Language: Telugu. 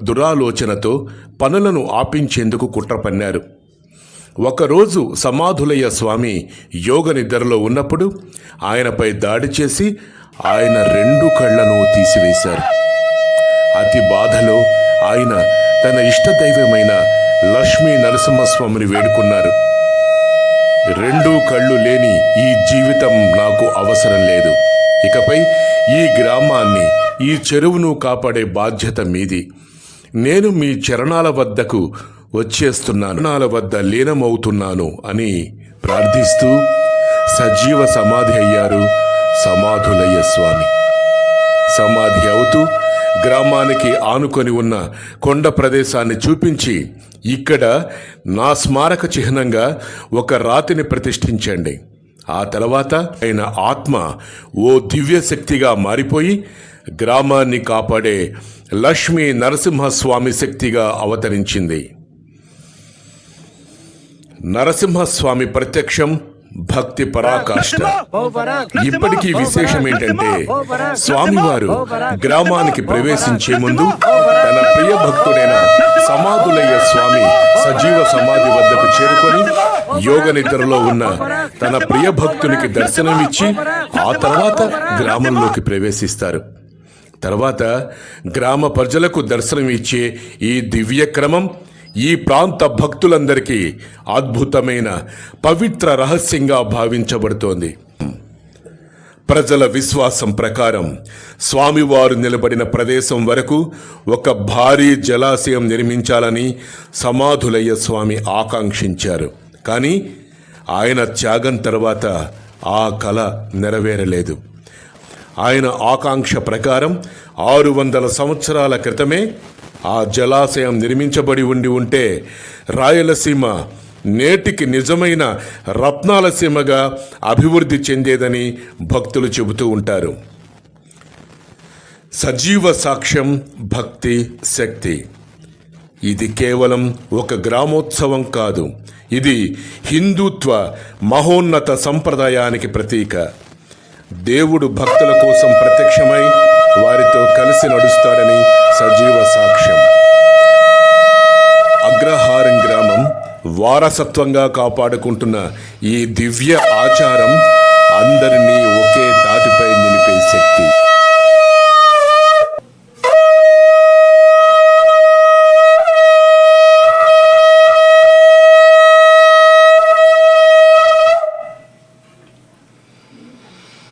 దురాలోచనతో పనులను ఆపించేందుకు కుట్ర పన్నారు. ఒకరోజు సమాధులయ్య స్వామి యోగ నిద్రలో ఉన్నప్పుడు ఆయనపై దాడి చేసి ఆయన 2 కళ్లను తీసివేశారు. అతి బాధలో ఆయన తన ఇష్టదైవమైన లక్ష్మీ నరసింహస్వామిని వేడుకున్నారు. 2 కళ్ళు లేని ఈ జీవితం నాకు అవసరం లేదు. ఇకపై ఈ గ్రామాన్ని, ఈ చెరువును కాపాడే బాధ్యత మీది. నేను మీ చరణాల వద్దకు వచ్చేస్తున్నాను, చరణాల వద్ద లీనమవుతున్నాను అని ప్రార్థిస్తూ సజీవ సమాధి అయ్యారు సమాధులయ్య స్వామి. సమాధి అవుతూ గ్రామానికి ఆనుకొని ఉన్న కొండ ప్రదేశాన్ని చూపించి, ఇక్కడ నా స్మారక చిహ్నంగా ఒక రాతిని ప్రతిష్ఠించండి. ఆ తర్వాత ఆయన ఆత్మ ఓ దివ్య శక్తిగా మారిపోయి గ్రామాన్ని కాపాడే లక్ష్మీ నరసింహస్వామి శక్తిగా అవతరించింది. నరసింహస్వామి ప్రత్యక్షం భక్తి పరాకాష్ఠ. ఇప్పటికీ విశేషం ఏంటంటే, స్వామివారు గ్రామానికి ప్రవేశించే ముందు తన ప్రియ భక్తుడైన సమాధులయ్య స్వామి సజీవ సమాధి వద్దకు చేరుకొని యోగ నిద్రలో ఉన్న తన ప్రియ భక్తునికి దర్శనమిచ్చి ఆ తర్వాత గ్రామంలోకి ప్రవేశిస్తారు. తర్వాత గ్రామ ప్రజలకు దర్శనం ఇచ్చే ఈ దివ్య క్రమం ఈ ప్రాంత భక్తులందరికీ అద్భుతమైన పవిత్ర రహస్యంగా భావించబడుతోంది. ప్రజల విశ్వాసం ప్రకారం స్వామివారు నిలబడిన ప్రదేశం వరకు ఒక భారీ జలాశయం నిర్మించాలని సమాధులయ్య స్వామి ఆకాంక్షించారు. కానీ ఆయన త్యాగం తర్వాత ఆ కల నెరవేరలేదు. ఆయన ఆకాంక్ష ప్రకారం 600 సంవత్సరాల క్రితమే ఆ జలాశయం నిర్మించబడి ఉంటే రాయలసీమ నేటికి నిజమైన రత్నాల సీమగా అభివృద్ధి చెందేదని భక్తులు చెబుతూ ఉంటారు. సజీవ సాక్ష్యం భక్తి శక్తి. ఇది కేవలం ఒక గ్రామోత్సవం కాదు, ఇది హిందుత్వ మహోన్నత సంప్రదాయానికి ప్రతీక. దేవుడు భక్తుల కోసం ప్రత్యక్షమై వారితో కలిసి నడుస్తాడని సజీవ సాక్ష్యం. అగ్రహారం గ్రామం వారసత్వంగా కాపాడుకుంటున్న ఈ దివ్య ఆచారం అందరినీ ఒకే తాటిపై నిలిపేసింది.